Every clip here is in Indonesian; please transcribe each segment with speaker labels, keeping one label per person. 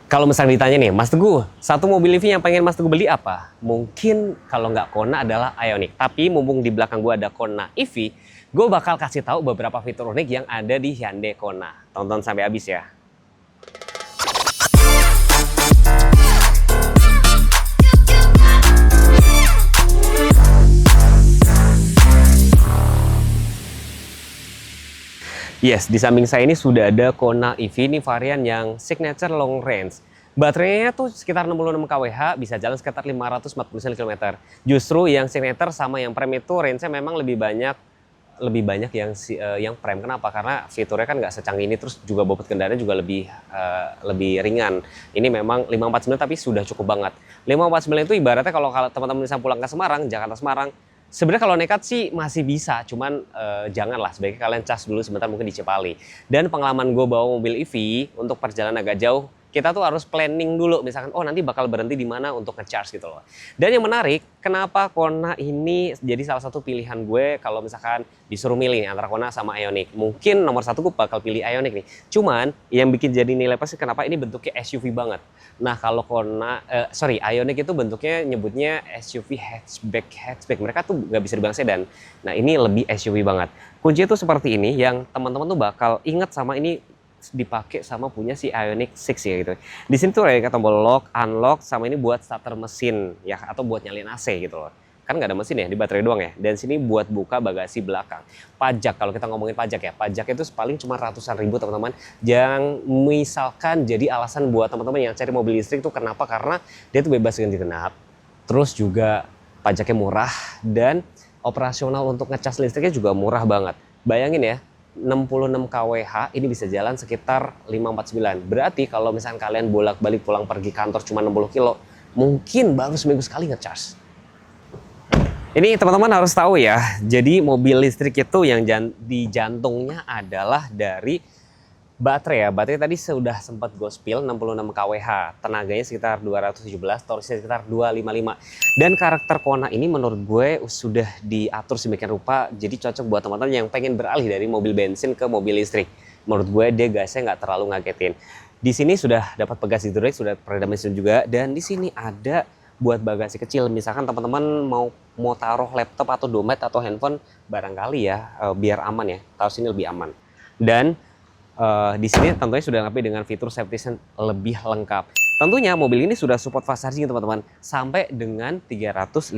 Speaker 1: Kalau misalnya ditanya nih, Mas Teguh, satu mobil EV yang pengen Mas Teguh beli apa? Mungkin kalau nggak Kona adalah Ioniq. Tapi mumpung di belakang gue ada Kona EV, gue bakal kasih tahu beberapa fitur unik yang ada di Hyundai Kona. Tonton sampai habis ya. Yes, di samping saya ini sudah ada Kona EV, ini varian yang signature long range. Baterainya tuh sekitar 66 kWh, bisa jalan sekitar 549 km. Justru yang signature sama yang prime itu range-nya memang lebih banyak yang prime. Kenapa? Karena fiturnya kan nggak secanggih ini, terus juga bobot kendaraannya juga lebih ringan. Ini memang 549 tapi sudah cukup banget. 549 itu ibaratnya kalau teman-teman bisa pulang ke Semarang, Jakarta Semarang, sebenarnya kalau nekat sih masih bisa, cuman janganlah, sebaiknya kalian cas dulu sebentar mungkin di Cipali. Dan pengalaman gue bawa mobil EV untuk perjalanan agak jauh, kita tuh harus planning dulu, misalkan oh nanti bakal berhenti di mana untuk nge-charge gitu loh. Dan yang menarik, kenapa Kona ini jadi salah satu pilihan gue kalau misalkan disuruh milih nih, antara Kona sama Ioniq. Mungkin nomor satu gue bakal pilih Ioniq nih. Cuman yang bikin jadi nilai plus kenapa ini bentuknya SUV banget. Nah kalau Ioniq itu bentuknya nyebutnya SUV hatchback. Mereka tuh nggak bisa dibilang sedan. Nah ini lebih SUV banget. Kunci itu seperti ini yang teman-teman tuh bakal inget sama ini dipakai sama punya si Ioniq 6 ya gitu. Di sini tuh kayak tombol lock, unlock, sama ini buat starter mesin ya, atau buat nyalain AC gitu loh. Kan nggak ada mesin ya, di baterai doang ya. Dan sini buat buka bagasi belakang. Pajak, kalau kita ngomongin pajak ya, pajak itu paling cuma ratusan ribu teman-teman. Yang misalkan jadi alasan buat teman-teman yang cari mobil listrik tuh kenapa? Karena dia tuh bebas ganjil genap. Terus juga pajaknya murah dan operasional untuk ngecas listriknya juga murah banget. Bayangin ya, 66 kWh ini bisa jalan sekitar 549. Berarti kalau misalkan kalian bolak-balik pulang pergi kantor cuma 60 kilo, mungkin baru seminggu sekali ngecas. Ini teman-teman harus tahu ya, jadi mobil listrik itu yang di jantungnya adalah dari baterai ya. Baterai tadi sudah sempat gue spill 66 kWh, tenaganya sekitar 217, torsinya sekitar 255. Dan karakter Kona ini menurut gue sudah diatur sedemikian rupa, jadi cocok buat teman-teman yang pengen beralih dari mobil bensin ke mobil listrik. Menurut gue dia gasnya nggak terlalu ngagetin. Di sini sudah dapat pegas hidrolik, sudah peredam mesin juga, dan di sini ada buat bagasi kecil. Misalkan teman-teman mau taruh laptop atau dompet atau handphone barangkali ya, biar aman ya. Taruh sini lebih aman. Dan di sini tentunya sudah dilengkapi dengan fitur safety sense lebih lengkap. Tentunya mobil ini sudah support fast charging teman-teman, sampai dengan 350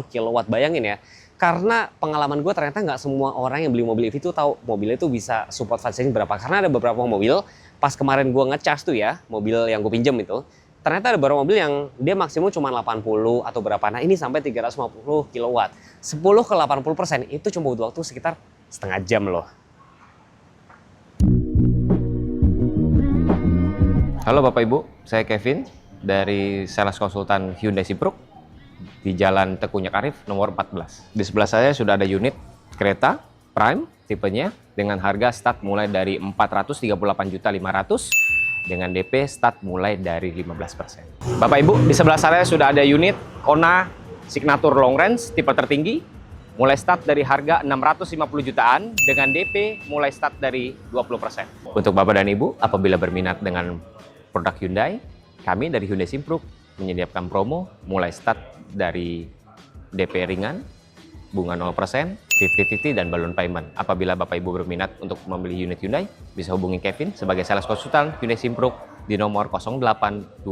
Speaker 1: kW. Bayangin ya, karena pengalaman gue ternyata nggak semua orang yang beli mobil EV itu tahu mobilnya itu bisa support fast charging berapa. Karena ada beberapa mobil, pas kemarin gue ngecas tuh ya, mobil yang gue pinjem itu, ternyata ada beberapa mobil yang dia maksimum cuma 80 atau berapa. Nah ini sampai 350 kW. 10 ke 80% itu cuma butuh waktu sekitar setengah jam loh.
Speaker 2: Halo Bapak Ibu, saya Kevin dari Sales Konsultan Hyundai Simpruk di Jalan Tengku Nyak Arif nomor 14. Di sebelah saya sudah ada unit kereta Prime tipenya dengan harga start mulai dari 438.500.000 dengan DP start mulai dari 15%. Bapak Ibu, di sebelah saya sudah ada unit Kona Signature Long Range tipe tertinggi mulai start dari harga 650 jutaan dengan DP mulai start dari 20%. Untuk Bapak dan Ibu, apabila berminat dengan produk Hyundai, kami dari Hyundai Simpruk menyediakan promo mulai start dari DP ringan, bunga 0%, 50-50 dan balloon payment. Apabila Bapak Ibu berminat untuk membeli unit Hyundai, bisa hubungi Kevin sebagai sales konsultan Hyundai Simpruk di nomor 0822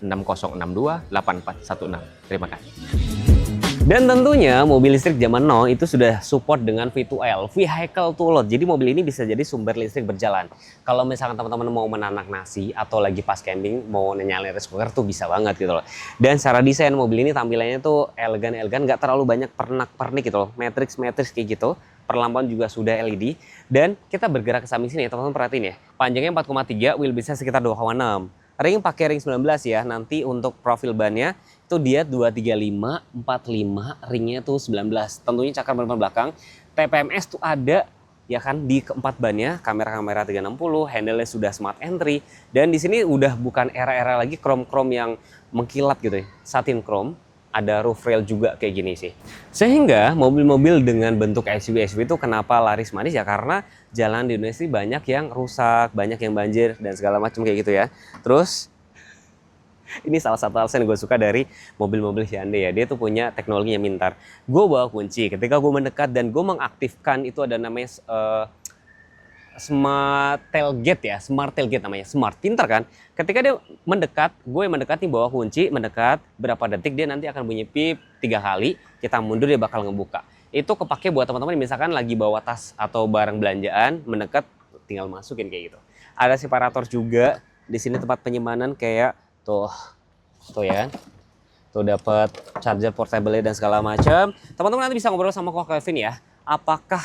Speaker 2: 6062 8416. Terima kasih.
Speaker 1: Dan tentunya mobil listrik zaman now itu sudah support dengan V2L, Vehicle to Load. Jadi mobil ini bisa jadi sumber listrik berjalan. Kalau misalkan teman-teman mau menanak nasi atau lagi pas camping mau nyalain rice cooker tuh bisa banget gitu loh. Dan secara desain mobil ini tampilannya tuh elegan-elegan, nggak terlalu banyak pernak-pernik gitu loh. Matrix kayak gitu. Perlampuan juga sudah LED. Dan kita bergerak ke samping sini ya teman-teman, perhatiin ya. Panjangnya 4,3, wheelbase-nya sekitar 2,6. Ring pakai ring 19 ya. Nanti untuk profil bannya itu dia 235, 45, ringnya tuh 19. Tentunya cakar ban belakang. TPMS tuh ada ya kan di keempat bannya, kamera 360, handle-nya sudah smart entry, dan di sini udah bukan era-era lagi krom-krom yang mengkilat gitu ya, satin chrome, ada roof rail juga kayak gini sih. Sehingga mobil-mobil dengan bentuk SUV itu kenapa laris manis ya, karena jalan di Indonesia banyak yang rusak, banyak yang banjir dan segala macam kayak gitu ya. Terus Ini salah satu alasan yang gue suka dari mobil-mobil Hyundai ya. Dia tuh punya teknologi yang pintar. Gue bawa kunci, ketika gue mendekat dan gue mengaktifkan itu ada namanya smart tailgate ya, smart tailgate namanya, smart, pintar kan? Ketika dia mendekat, gue yang mendekat nih bawa kunci, mendekat berapa detik dia nanti akan bunyi pip 3 kali, kita mundur dia bakal ngebuka. Itu kepake buat teman-teman misalkan lagi bawa tas atau barang belanjaan, mendekat tinggal masukin kayak gitu. Ada separator juga di sini tempat penyimpanan kayak tuh ya. Tuh dapat charger portable dan segala macam. Teman-teman nanti bisa ngobrol sama Ko Kevin ya. Apakah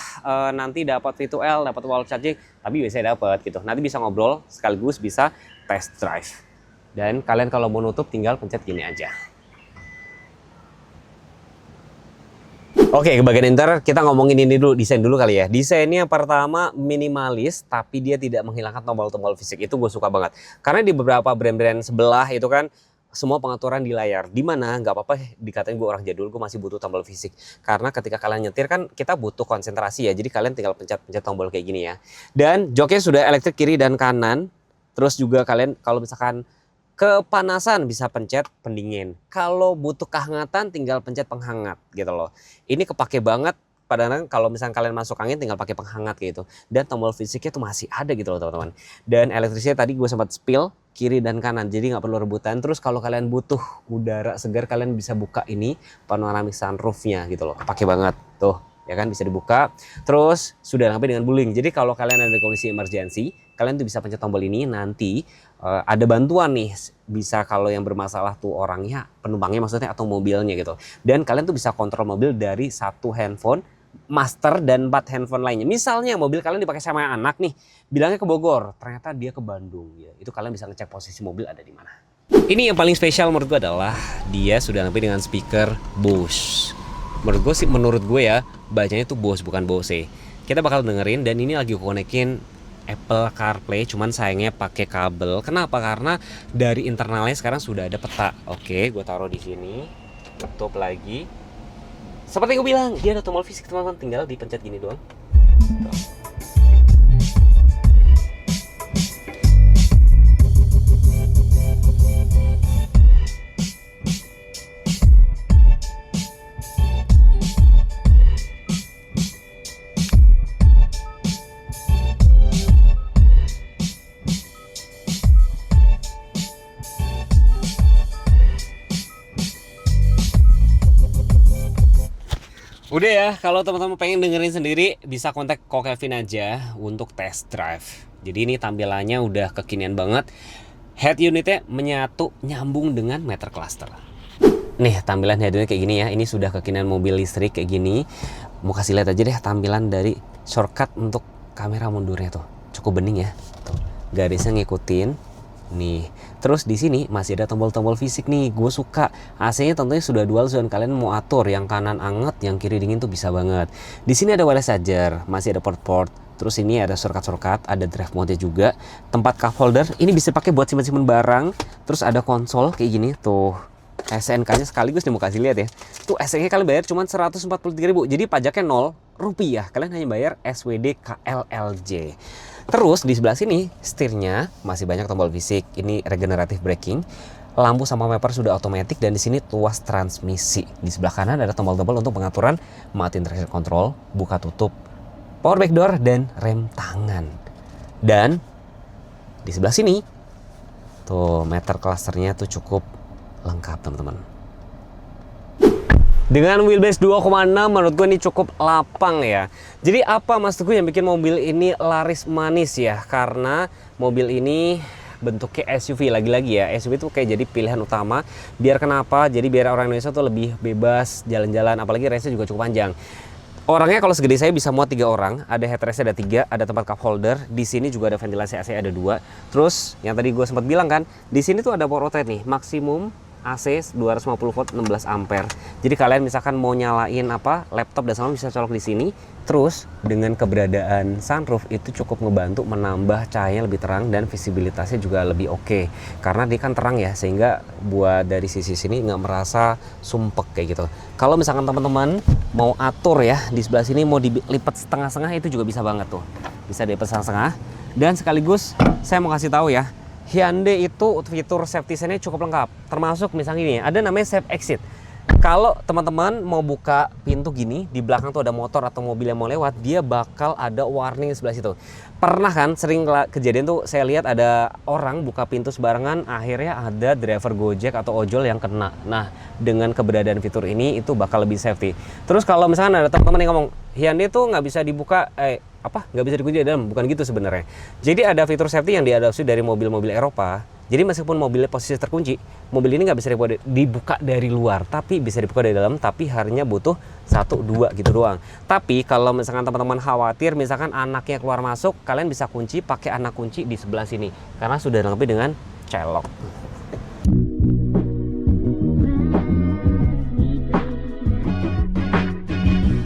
Speaker 1: nanti dapat V2L, dapat wall charging? Tapi biasanya dapat gitu. Nanti bisa ngobrol sekaligus bisa test drive. Dan kalian kalau mau nutup tinggal pencet gini aja. Oke, ke bagian interior kita ngomongin ini dulu, desain dulu kali ya. Desainnya pertama minimalis, tapi dia tidak menghilangkan tombol-tombol fisik. Itu gue suka banget. Karena di beberapa brand-brand sebelah itu kan semua pengaturan di layar. Dimana nggak apa-apa dikatain gue orang jadul, gue masih butuh tombol fisik. Karena ketika kalian nyetir kan kita butuh konsentrasi ya. Jadi kalian tinggal pencet-pencet tombol kayak gini ya. Dan joknya sudah elektrik kiri dan kanan. Terus juga kalian kalau misalkan kepanasan bisa pencet pendingin. Kalau butuh kehangatan tinggal pencet penghangat gitu loh. Ini kepake banget. Padahal kalau misalnya kalian masuk angin tinggal pakai penghangat gitu. Dan tombol fisiknya tuh masih ada gitu loh teman-teman. Dan elektrisnya tadi gue sempat spill kiri dan kanan. Jadi nggak perlu rebutan. Terus kalau kalian butuh udara segar kalian bisa buka ini panoramic sunroofnya gitu loh. Kepake banget tuh. Ya kan bisa dibuka. Terus sudah sampai dengan bluing. Jadi kalau kalian ada kondisi emergency, kalian tuh bisa pencet tombol ini nanti ada bantuan nih, bisa kalau yang bermasalah tuh orangnya, penumpangnya maksudnya atau mobilnya gitu. Dan kalian tuh bisa kontrol mobil dari satu handphone master dan 4 handphone lainnya. Misalnya mobil kalian dipakai sama anak nih, bilangnya ke Bogor, ternyata dia ke Bandung ya. Itu kalian bisa ngecek posisi mobil ada di mana. Ini yang paling spesial menurut gue adalah dia sudah sampai dengan speaker Bose. Menurut gue ya, bacanya tuh Bose bukan Bose. Kita bakal dengerin dan ini lagi konekin Apple CarPlay, cuman sayangnya pakai kabel. Kenapa? Karena dari internalnya sekarang sudah ada peta. Oke, gue taruh di sini. Tutup lagi. Seperti gue bilang, dia ada tombol fisik teman-teman. Tinggal dipencet gini doang. Tuh. Udah ya, kalau teman-teman pengen dengerin sendiri bisa kontak Ko Kevin aja untuk test drive. Jadi ini tampilannya udah kekinian banget. Head unitnya menyatu nyambung dengan meter cluster. Nih tampilan head unit kayak gini ya. Ini sudah kekinian mobil listrik kayak gini. Mau kasih lihat aja deh tampilan dari shortcut untuk kamera mundurnya tuh. Cukup bening ya. Tuh, garisnya ngikutin. Nih, terus di sini masih ada tombol-tombol fisik nih. Gue suka AC-nya tentunya sudah dual zone. Kalian mau atur yang kanan anget, yang kiri dingin tuh bisa banget. Di sini ada wireless charger, masih ada port-port. Terus ini ada shortcut, ada drive mode juga. Tempat cup holder, ini bisa pakai buat simpen-simpen barang. Terus ada konsol kayak gini tuh. SNK-nya sekaligus nih mau kasih lihat ya. Tuh SNK kalian bayar cuma 143.000. Jadi pajaknya 0 rupiah. Kalian hanya bayar SWD KLLJ. Terus di sebelah sini setirnya masih banyak tombol fisik. Ini regenerative braking. Lampu sama wiper sudah otomatis dan di sini tuas transmisi. Di sebelah kanan ada tombol-tombol untuk pengaturan matiin traction control, buka tutup, power back door dan rem tangan. Dan di sebelah sini tuh meter clusternya tuh cukup lengkap teman-teman. Dengan wheelbase 2,6 menurut gue ini cukup lapang ya. Jadi apa maksud gue yang bikin mobil ini laris manis ya? Karena mobil ini bentuknya SUV lagi-lagi ya. SUV itu kayak jadi pilihan utama. Biar kenapa? Jadi biar orang Indonesia tuh lebih bebas jalan-jalan. Apalagi range-nya juga cukup panjang. Orangnya kalau segede saya bisa muat 3 orang. Ada headrest-nya ada 3, ada tempat cup holder. Di sini juga ada ventilasi AC ada 2. Terus yang tadi gue sempat bilang kan, di sini tuh ada power outlet nih, maksimum AC 250 volt 16 ampere. Jadi kalian misalkan mau nyalain apa laptop dan semua bisa colok di sini. Terus dengan keberadaan sunroof itu cukup ngebantu menambah cahayanya lebih terang dan visibilitasnya juga lebih oke. Karena dia kan terang ya, sehingga buat dari sisi sini nggak merasa sumpek kayak gitu. Kalau misalkan teman-teman mau atur ya di sebelah sini mau dilipat setengah-setengah itu juga bisa banget tuh. Bisa dilipat setengah-setengah. Dan sekaligus saya mau kasih tahu ya, Hyundai itu fitur safety sense-nya cukup lengkap. Termasuk misalnya ini, ada namanya safe exit. Kalau teman-teman mau buka pintu gini, di belakang tuh ada motor atau mobil yang mau lewat, dia bakal ada warning di sebelah situ. Pernah kan sering kejadian tuh saya lihat ada orang buka pintu sembarangan, akhirnya ada driver Gojek atau ojol yang kena. Nah, dengan keberadaan fitur ini itu bakal lebih safety. Terus kalau misalkan ada teman-teman yang ngomong, Hyundai tuh nggak bisa dibuka, nggak bisa dikunci di dalam, bukan gitu sebenarnya. Jadi ada fitur safety yang diadopsi dari mobil-mobil Eropa. Jadi meskipun mobilnya posisi terkunci, mobil ini nggak bisa dibuka dari luar, tapi bisa dibuka dari dalam, tapi harinya butuh 1-2 gitu doang. Tapi kalau misalkan teman-teman khawatir, misalkan anaknya keluar masuk, kalian bisa kunci pakai anak kunci di sebelah sini, karena sudah dilengkapi dengan celok.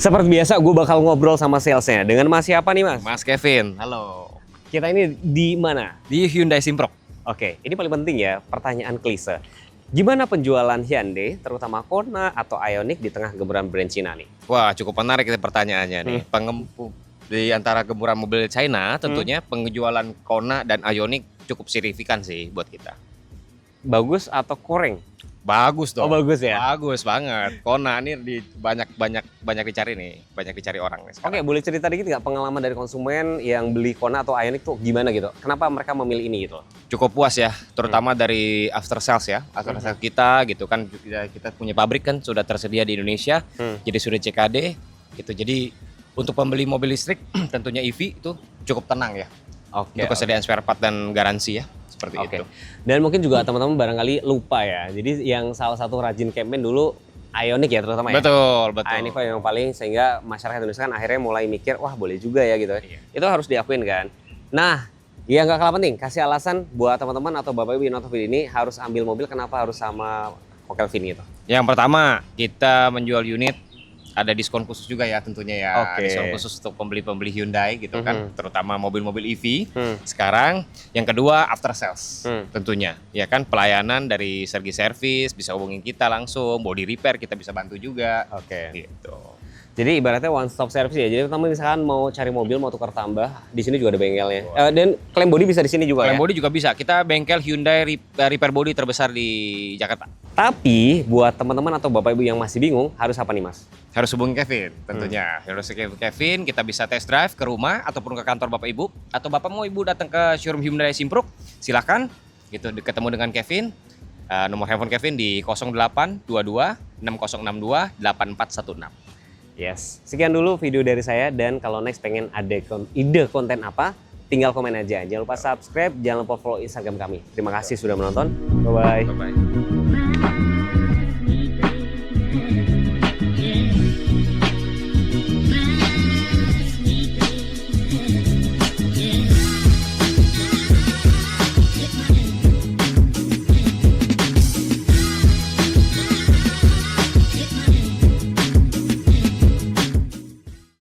Speaker 1: Seperti biasa, gue bakal ngobrol sama salesnya. Dengan Mas siapa nih, Mas?
Speaker 2: Mas Kevin, halo.
Speaker 1: Kita ini di mana?
Speaker 2: Di Hyundai Simprok.
Speaker 1: Oke, ini paling penting ya, pertanyaan klise. Gimana penjualan Hyundai, terutama Kona atau Ioniq di tengah gempuran brand Cina nih?
Speaker 2: Wah, cukup menarik itu pertanyaannya nih. Di antara gempuran mobil China, tentunya penjualan Kona dan Ioniq cukup signifikan sih buat kita.
Speaker 1: Bagus atau kurang?
Speaker 2: Bagus dong.
Speaker 1: Oh, bagus ya?
Speaker 2: Bagus banget. Kona ini banyak dicari nih, banyak dicari orang nih sekarang.
Speaker 1: Oke, boleh cerita dikit nggak pengalaman dari konsumen yang beli Kona atau Ioniq tuh gimana gitu? Kenapa mereka memilih ini gitu?
Speaker 2: Cukup puas ya, terutama dari after sales ya. After sales kita gitu kan, kita punya pabrik kan sudah tersedia di Indonesia, jadi sudah CKD gitu. Jadi untuk pembeli mobil listrik tentunya EV itu cukup tenang ya.
Speaker 1: Oke.
Speaker 2: Untuk kesediaan spare part dan garansi ya, seperti itu.
Speaker 1: Dan mungkin juga teman-teman barangkali lupa ya. Jadi yang salah satu rajin campaign dulu Ioniq ya terutama ya.
Speaker 2: Betul.
Speaker 1: Ioniq yang paling sehingga masyarakat Indonesia kan akhirnya mulai mikir, wah boleh juga ya gitu.
Speaker 2: Iya.
Speaker 1: Itu harus diakuin kan. Nah, yang nggak kalah penting, kasih alasan buat teman-teman atau Bapak Ibu yang nonton video ini harus ambil mobil, kenapa harus sama Kelvin gitu.
Speaker 2: Yang pertama, kita menjual unit ada diskon khusus juga ya tentunya ya. Diskon khusus untuk pembeli-pembeli Hyundai gitu kan, terutama mobil-mobil EV. Sekarang yang kedua after sales tentunya. Ya kan, pelayanan dari Sergi Service bisa hubungin kita langsung, body repair kita bisa bantu juga. Gitu.
Speaker 1: Jadi ibaratnya one stop service ya. Jadi teman misalkan mau cari mobil, mau tukar tambah, di sini juga ada bengkelnya. Dan klaim body bisa di sini juga
Speaker 2: klaim
Speaker 1: ya.
Speaker 2: body juga bisa. Kita bengkel Hyundai repair body terbesar di Jakarta.
Speaker 1: Tapi buat teman-teman atau Bapak Ibu yang masih bingung, harus apa nih Mas?
Speaker 2: Harus hubungi Kevin tentunya. Harus hubungi Kevin, kita bisa test drive ke rumah ataupun ke kantor Bapak Ibu, atau Bapak mau Ibu datang ke showroom Hyundai Simprok, silakan gitu ketemu dengan Kevin. Nomor handphone Kevin di 0822 6062 8416.
Speaker 1: Yes, sekian dulu video dari saya, dan kalau next pengen ada ide konten apa, tinggal komen aja. Jangan lupa subscribe, jangan lupa follow Instagram kami. Terima kasih sudah menonton. Bye-bye.
Speaker 2: Bye-bye.